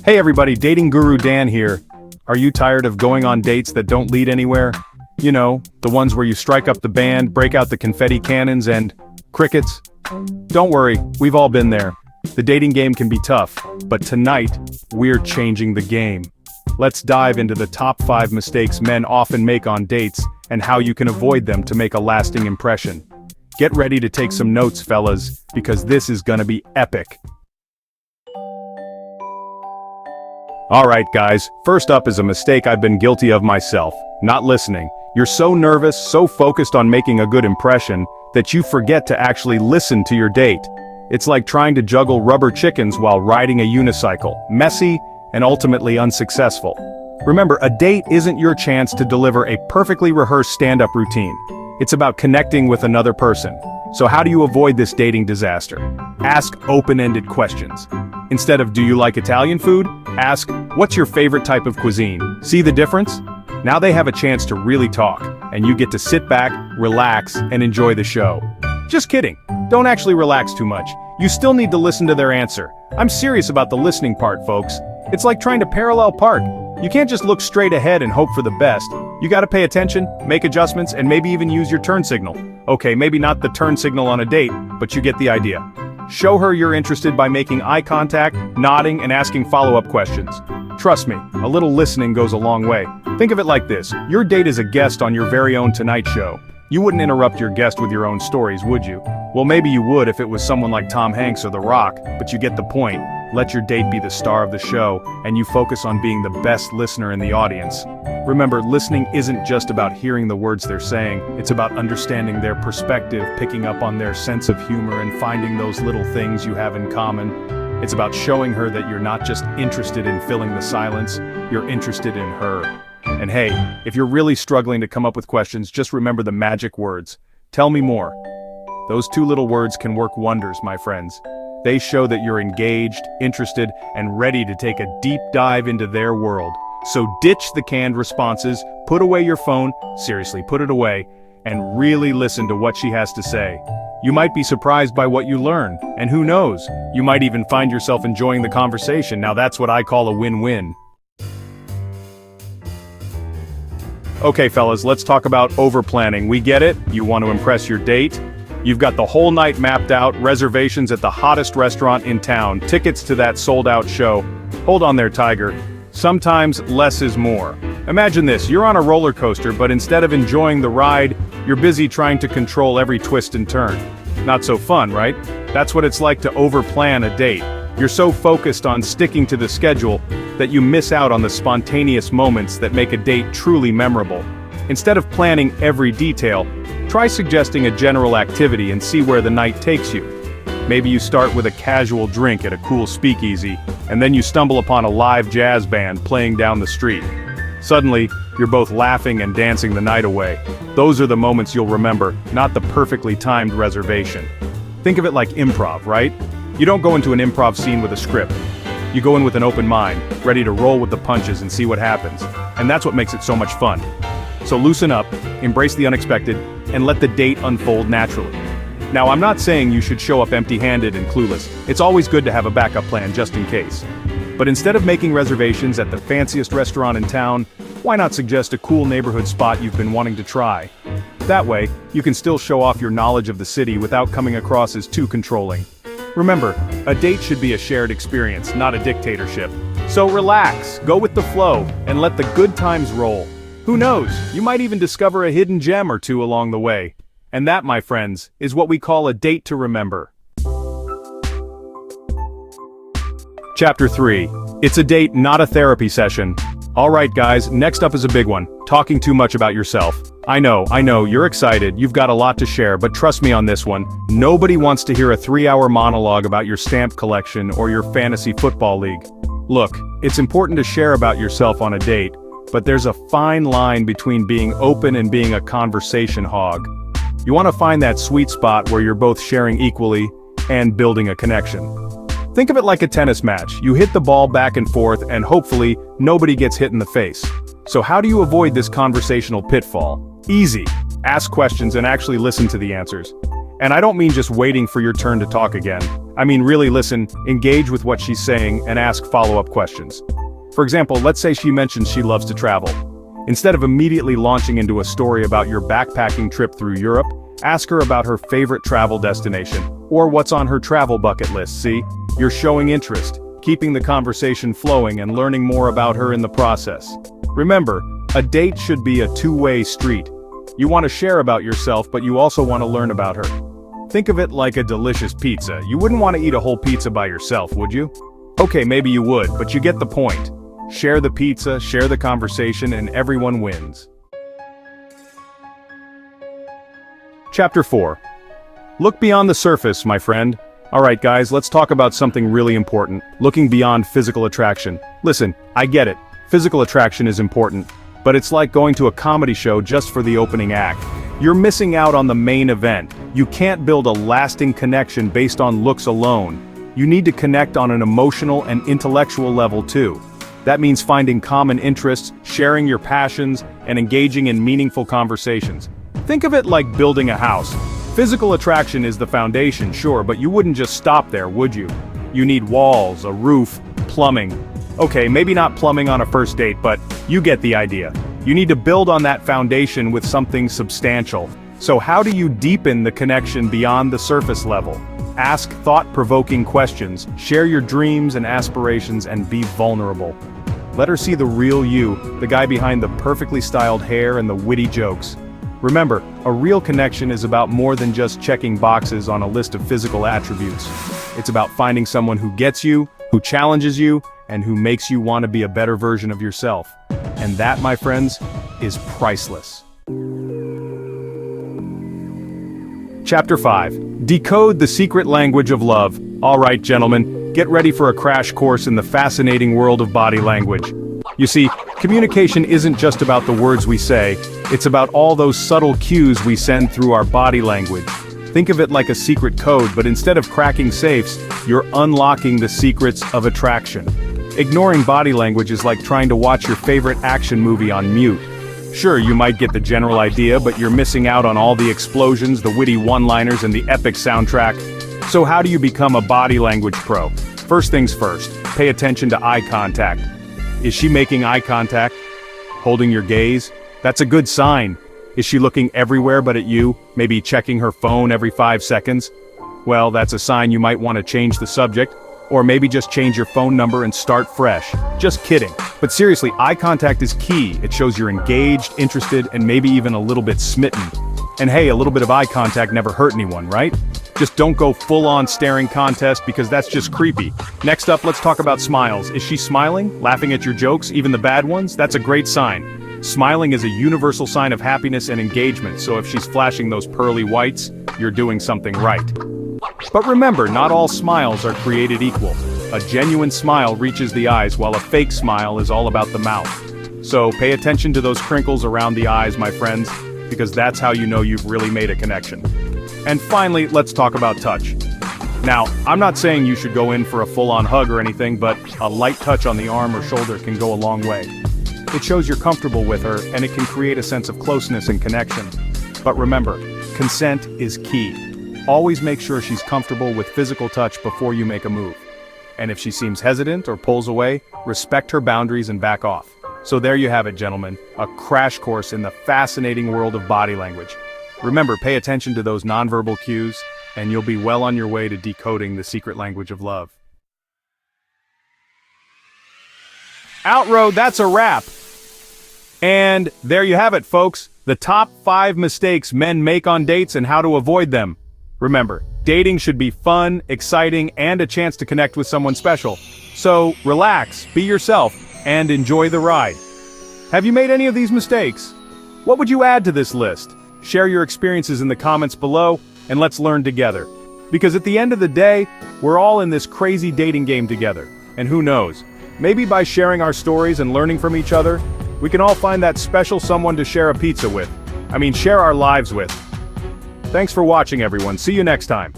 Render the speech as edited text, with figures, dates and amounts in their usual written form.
Hey everybody, Dating Guru Dan here. Are you tired of going on dates that don't lead anywhere? You know, the ones where you strike up the band, break out the confetti cannons, and crickets? Don't worry, we've all been there. The dating game can be tough, but tonight, we're changing the game. Let's dive into the top 5 mistakes men often make on dates and how you can avoid them to make a lasting impression. Get ready to take some notes, fellas, because this is gonna be epic. Alright guys, first up is a mistake I've been guilty of myself, not listening. You're so nervous, so focused on making a good impression, that you forget to actually listen to your date. It's like trying to juggle rubber chickens while riding a unicycle, messy and ultimately unsuccessful. Remember, a date isn't your chance to deliver a perfectly rehearsed stand-up routine. It's about connecting with another person. So how do you avoid this dating disaster? Ask open-ended questions. Instead of "do you like Italian food?" ask "what's your favorite type of cuisine?" See the difference? Now they have a chance to really talk, and you get to sit back, relax, and enjoy the show. Just kidding. Don't actually relax too much. You still need to listen to their answer. I'm serious about the listening part, folks. It's like trying to parallel park. You can't just look straight ahead and hope for the best. You gotta pay attention, make adjustments, and maybe even use your turn signal. Okay, maybe not the turn signal on a date, but you get the idea. Show her you're interested by making eye contact, nodding, and asking follow-up questions. Trust me, a little listening goes a long way. Think of it like this: your date is a guest on your very own Tonight Show. You wouldn't interrupt your guest with your own stories, would you? Well, maybe you would if it was someone like Tom Hanks or The Rock, but you get the point. Let your date be the star of the show, and you focus on being the best listener in the audience. Remember, listening isn't just about hearing the words they're saying, it's about understanding their perspective, picking up on their sense of humor, and finding those little things you have in common. It's about showing her that you're not just interested in filling the silence, you're interested in her. And hey, if you're really struggling to come up with questions, just remember the magic words. Tell me more. Those 2 little words can work wonders, my friends. They show that you're engaged, interested, and ready to take a deep dive into their world. So ditch the canned responses, put away your phone, seriously, put it away, and really listen to what she has to say. You might be surprised by what you learn, and who knows, you might even find yourself enjoying the conversation. Now that's what I call a win-win. Okay fellas, let's talk about overplanning. We get it, you want to impress your date. You've got the whole night mapped out, reservations at the hottest restaurant in town, tickets to that sold-out show. Hold on there, Tiger. Sometimes less is more. Imagine this, you're on a roller coaster, but instead of enjoying the ride, you're busy trying to control every twist and turn. Not so fun, right? That's what it's like to overplan a date. You're so focused on sticking to the schedule that you miss out on the spontaneous moments that make a date truly memorable. Instead of planning every detail, try suggesting a general activity and see where the night takes you. Maybe you start with a casual drink at a cool speakeasy, and then you stumble upon a live jazz band playing down the street. Suddenly, you're both laughing and dancing the night away. Those are the moments you'll remember, not the perfectly timed reservation. Think of it like improv, right? You don't go into an improv scene with a script. You go in with an open mind, ready to roll with the punches and see what happens. And that's what makes it so much fun. So loosen up, embrace the unexpected, and let the date unfold naturally. Now, I'm not saying you should show up empty-handed and clueless. It's always good to have a backup plan just in case. But instead of making reservations at the fanciest restaurant in town, why not suggest a cool neighborhood spot you've been wanting to try? That way, you can still show off your knowledge of the city without coming across as too controlling. Remember, a date should be a shared experience, not a dictatorship. So relax, go with the flow, and let the good times roll. Who knows, you might even discover a hidden gem or 2 along the way. And that, my friends, is what we call a date to remember. Chapter 3. It's a date, not a therapy session. Alright guys, next up is a big one. Talking too much about yourself. I know, you're excited, you've got a lot to share, but trust me on this one. Nobody wants to hear a 3-hour monologue about your stamp collection or your fantasy football league. Look, it's important to share about yourself on a date, but there's a fine line between being open and being a conversation hog. You want to find that sweet spot where you're both sharing equally and building a connection. Think of it like a tennis match. You hit the ball back and forth and hopefully nobody gets hit in the face. So how do you avoid this conversational pitfall? Easy. Ask questions and actually listen to the answers. And I don't mean just waiting for your turn to talk again. I mean, really listen, engage with what she's saying, and ask follow-up questions. For example, let's say she mentions she loves to travel. Instead of immediately launching into a story about your backpacking trip through Europe, ask her about her favorite travel destination, or what's on her travel bucket list. See, you're showing interest, keeping the conversation flowing and learning more about her in the process. Remember, a date should be a two-way street. You want to share about yourself, but you also want to learn about her. Think of it like a delicious pizza. You wouldn't want to eat a whole pizza by yourself, would you? Okay, maybe you would, but you get the point. Share the pizza, share the conversation, and everyone wins. Chapter 4. Look beyond the surface, my friend. Alright guys, let's talk about something really important, looking beyond physical attraction. Listen, I get it, physical attraction is important, but it's like going to a comedy show just for the opening act. You're missing out on the main event. You can't build a lasting connection based on looks alone. You need to connect on an emotional and intellectual level too. That means finding common interests, sharing your passions, and engaging in meaningful conversations. Think of it like building a house. Physical attraction is the foundation, sure, but you wouldn't just stop there, would you? You need walls, a roof, plumbing. Okay, maybe not plumbing on a first date, but you get the idea. You need to build on that foundation with something substantial. So how do you deepen the connection beyond the surface level? Ask thought-provoking questions, share your dreams and aspirations, and be vulnerable. Let her see the real you, the guy behind the perfectly styled hair and the witty jokes. Remember, a real connection is about more than just checking boxes on a list of physical attributes. It's about finding someone who gets you, who challenges you, and who makes you want to be a better version of yourself. And that, my friends, is priceless. Chapter 5. Decode the secret language of love. Alright, gentlemen, get ready for a crash course in the fascinating world of body language. You see, communication isn't just about the words we say, it's about all those subtle cues we send through our body language. Think of it like a secret code, but instead of cracking safes, you're unlocking the secrets of attraction. Ignoring body language is like trying to watch your favorite action movie on mute. Sure, you might get the general idea, but you're missing out on all the explosions, the witty one-liners, and the epic soundtrack. So how do you become a body language pro? First things first, pay attention to eye contact. Is she making eye contact? Holding your gaze? That's a good sign. Is she looking everywhere but at you, maybe checking her phone every 5 seconds? Well, that's a sign you might want to change the subject, or maybe just change your phone number and start fresh. Just kidding. But seriously, eye contact is key. It shows you're engaged, interested, and maybe even a little bit smitten. And hey, a little bit of eye contact never hurt anyone, right? Just don't go full-on staring contest because that's just creepy. Next up, let's talk about smiles. Is she smiling? Laughing at your jokes, even the bad ones? That's a great sign. Smiling is a universal sign of happiness and engagement, so if she's flashing those pearly whites, you're doing something right. But remember, not all smiles are created equal. A genuine smile reaches the eyes, while a fake smile is all about the mouth. So pay attention to those crinkles around the eyes, my friends, because that's how you know you've really made a connection. And finally, let's talk about touch. Now, I'm not saying you should go in for a full-on hug or anything, but a light touch on the arm or shoulder can go a long way. It shows you're comfortable with her, and it can create a sense of closeness and connection. But remember, consent is key. Always make sure she's comfortable with physical touch before you make a move. And if she seems hesitant or pulls away, respect her boundaries and back off. So there you have it, gentlemen, a crash course in the fascinating world of body language. Remember, pay attention to those nonverbal cues, and you'll be well on your way to decoding the secret language of love. Outroad, that's a wrap! And there you have it, folks, the top 5 mistakes men make on dates and how to avoid them. Remember, dating should be fun, exciting, and a chance to connect with someone special. So, relax, be yourself, and enjoy the ride. Have you made any of these mistakes? What would you add to this list? Share your experiences in the comments below, and let's learn together. Because at the end of the day, we're all in this crazy dating game together. And who knows, maybe by sharing our stories and learning from each other, we can all find that special someone to share a pizza with. Share our lives with. Thanks for watching, everyone. See you next time.